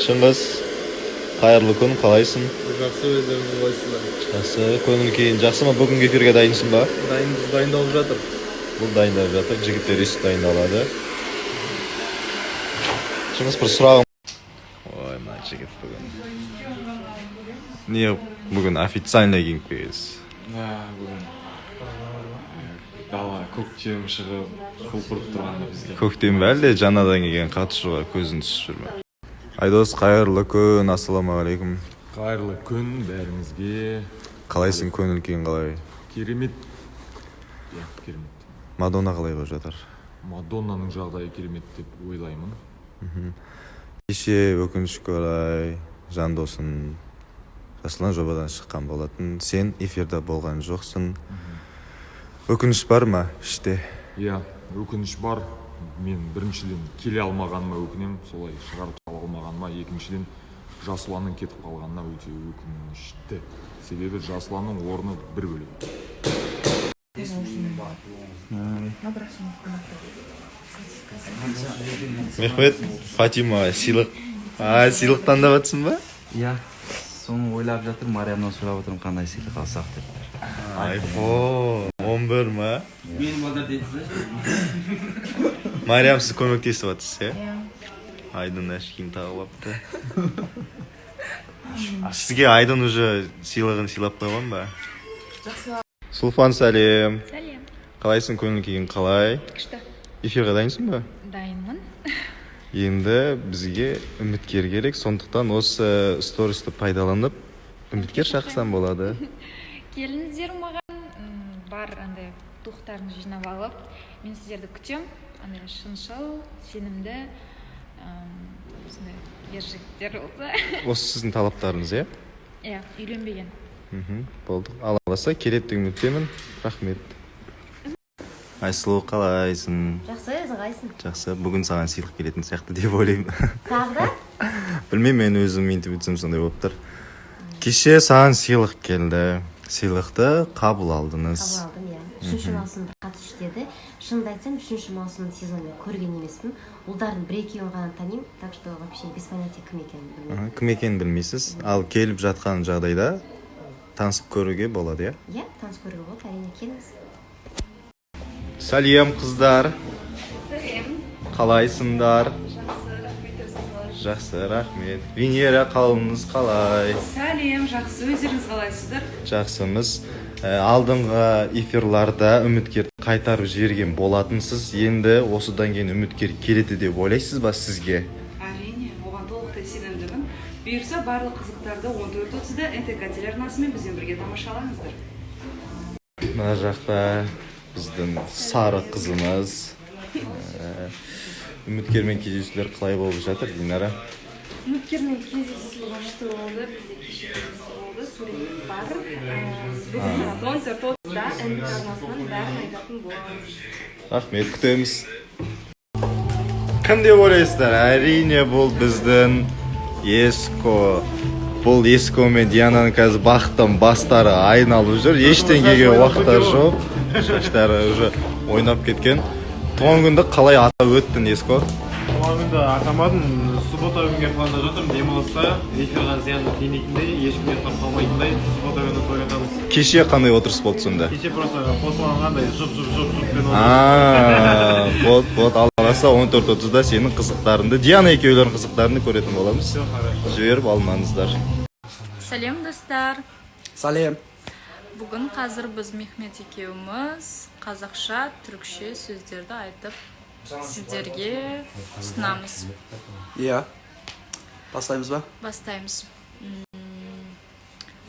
Шыңғыс, қайырлы күн, қалайсың? Жақсы, өздеріңіз қалайсыздар? Жақсы, көңіл-күйің жақсы ма? Бүгінгі эфирге дайынсың ба? Дайындалып жатыр. Бұл дайындалып жатыр, жігіттер естіп дайындалады. Шыңғыс, бір сұрағым. Ой, мына жігіт бүгін. Не бүгін официально киініп келгенсіз? Бүгін дала көктем шығып, құлпырып тұрғанда бізде. Көктем бе әлде жаңадан келген қатысуға көзін түсіп жүр ме? Айдос, қайырлы күн, ассалаумағалейкум. Қайырлы күн бәріңізге. Қалайсың, көңіл-күйің қалай? Керемет. Керемет. Мадонна қалай болып жатыр? Мадоннаның жағдайы керемет деп ойлаймын. Кеше өкінішке орай Жандосын жасылан жобадан шыққан болатын. Сен эфирде болған жоқсың. Өкініш бар ма іште? Иә, өкініш бар. Мен біріншіден келе алмағаныма өкінем, солай шығарып сала алмағаныма. Екіншіден Жасұланның кетіп қалғанына өте өкінішті. Себебі Жасұланның орны бір бөлек. Мехмет, Фатима, сыйлық. Сыйлық таңдап жатсың ба? Иә, соны ойлап жатыр, Мариямнан сұрап отырмын қандай сыйлық алсақ деп. iPhone 11 ма? Мен балдар дейсіз. Мариям, сіз көмектесіп жатсыз, иә? Айдын әшкейін тағып апты. Сізге Айдын уже сыйлығын сыйлап қойған ба? Жақсы. Сұлфан, сәлем. Сәлем. Қалайсың, көңіл-күйің қалай? Күшті. Эфирге дайынсың ба? Дайынмын. Енді бізге үміткер керек, сондықтан осы стористі пайдаланып үміткер шақырсам болады. Келіңіздер маған бар андай тоқтарын жинап алып, мен сіздерді күтем. Андай шыншыл, сенімді, осындай ер жігіттер болса. Осы сіздің талаптарыңыз, иә? Иә, үйленбеген. Болды. Алла қаласа келеді деген үміттемін. Рахмет. Айсұлу, қалайсың? Жақсы, өзің қалайсың? Жақсы. Бүгін саған сыйлық келетін сияқты деп ойлаймын. Тағы да? Білмеймін, мен өзім интуитсім сондай болып тұр. Кеше саған сыйлық келді. Сыйлықты қабыл алдыңыз. Қабыл алдым, иә. Үшінші маусымда қатысушы деді. Шынымды айтсам, үшінші маусымның сезонын көрген емеспін. Ұлдардың бір-екеуін ғана танимын, так что вообще без понятия кім екенін білмеймін. Кім екенін білмейсіз. Ал келіп жатқан жағдайда танысып көруге болады, иә? Иә, таныс көруге болады, әрине келіңіз. Сәлем, қыздар. Сәлем. Қалайсыңдар? Жақсы, рахмет. Жақсы, рахмет. Венера, қалыңыз қалай? Сәлем, жақсы, өздеріңіз қалайсыздар? Жақсымыз. Алдыңғы эфирларда үміткер қайтарып жіберген болатынсыз. Енді осыдан кейін үміткер келеді деп ойлайсыз ба сізге? Әрине, оған толықтай сенімдімін. Бұйырса барлық қызықтарды 14:30-да НТК телеарнасымен бізбен бірге тамашалаңыздар. Мына жақта біздің сары қызымыз. Үміткермен кездесулер қалай болып жатыр, Динара? Үміткермен кездесу күшті болды, бізде кеше кездесу болды, сурет бар. Бүгін сағат 14:30-да НТК арнасынан бәрін айтатын боламыз. Рахмет, күтеміз. Кім деп ойлайсыздар? Әрине бұл біздің Еско. Бұл Еско мен Диананың қазір бақыттан бастары айналып жүр. Ештеңеге уақыттары жоқ. Шаштары уже ойнап кеткен. Туған күнді қалай атап өттің, Еско? Туған күнді атамадым. Суббота күнге планда жатырмын. Демалыста эфирға зияны тимейтіндей, ешкімге тап қалмайтындай суббота күні той атамыз. Кеше қандай отырыс болды сонда? Кеше просто қосылғандай жұп-жұп-жұп-жұппен Вот, Алла қаласа 14:30-да сенің қызықтарыңды, Диана екеулерінің қызықтарыңды көретін боламыз. Жіберіп алмаңыздар. Сәлем, достар. Салем. Бүгін қазір біз Мехмет екеуміз қазақша, түрікше сөздерді айтып сіздерге ұсынамыз. Иә. Бастаймыз ба? Бастаймыз.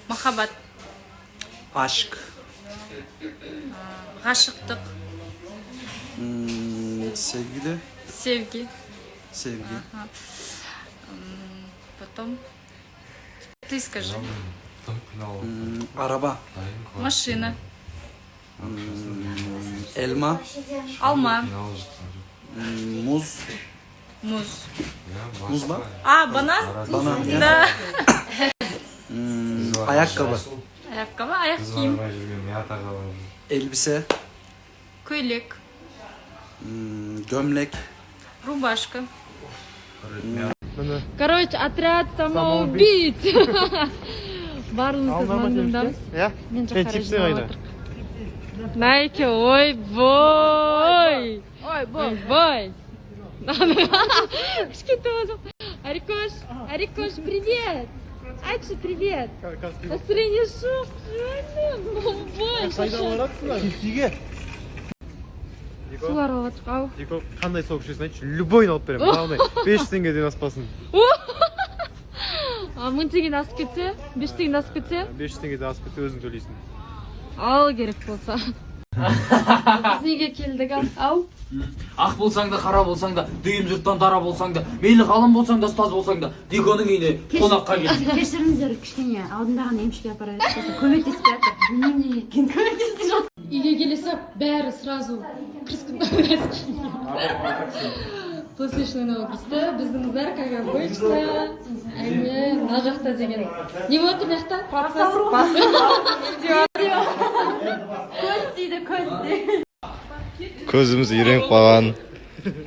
Махаббат, Ашық. ғашықтық, Sevgili. sevgi. Sevgi. Потом ты скажи. Araba. Машина, Elma. алма, Muz. муз. Muz mu? Банан? Banan. Ya. Да. Ayakkabı. Ayakkabı, ayak kiyim, Elbise. көйлек, Gömlek. рубашка, Міне. Короче, отряд самоубийц. Барлығымыз маңдамыз. Иә? Мен жаққа Типсі қайда? Найке, ойбой. Ойбой. Кішкентай болдым. Арикош, привет. Айтшы, привет. Настроение жоқ, жаным. Ойбой, шаша. Кефиге. Сулар алып ау. Дико, қандай сок ішесің айтшы, любойын алып беремін. Главное, 500 теңгеден аспасын. 1000 теңгеден асып кетсе, 5 теңгеден асып кетсе, 500 теңгеден асып кетсе өзің төлейсің. ал керек болса. Біз неге келдік ау? Ақ болсаң да, қара болсаң да, дүйім жұрттан дара болсаң да, мейлі ғалым болсаң да, ұстаз болсаң да, Диконың үйіне қонаққа кел. Кешіріңіздер, кішкене алдындағын емшіге апарайық. Көмектеспей жатыр. Білмеймін неге екенін көмектеспей жатыр. Үйге келесек, бәрі сразу кіріскін. После шойнауға кірісті, біздің қыздар, как обычно, әне, мына жақта деген. Не болады мына жақта? Процесс. Көз дейді, көз дейді. Көзіміз үйреніп қалған.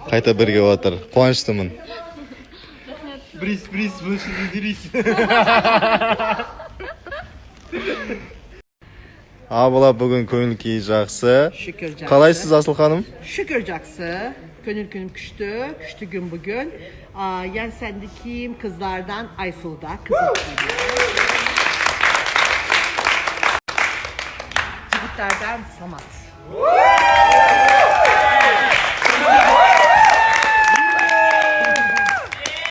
Қайта бірге отыр. Қуаныштымын. Бриз, больше не дерись. Абыла бүгін көңіл күйі жақсы. Şükür жақсы. Қалайсыз Асыл ханым? Şükür жақсы. Gönül günüm küçtü gün bugün. Yani sendeki kızlardan Aysu'da kızım. Çocuklardan Samat.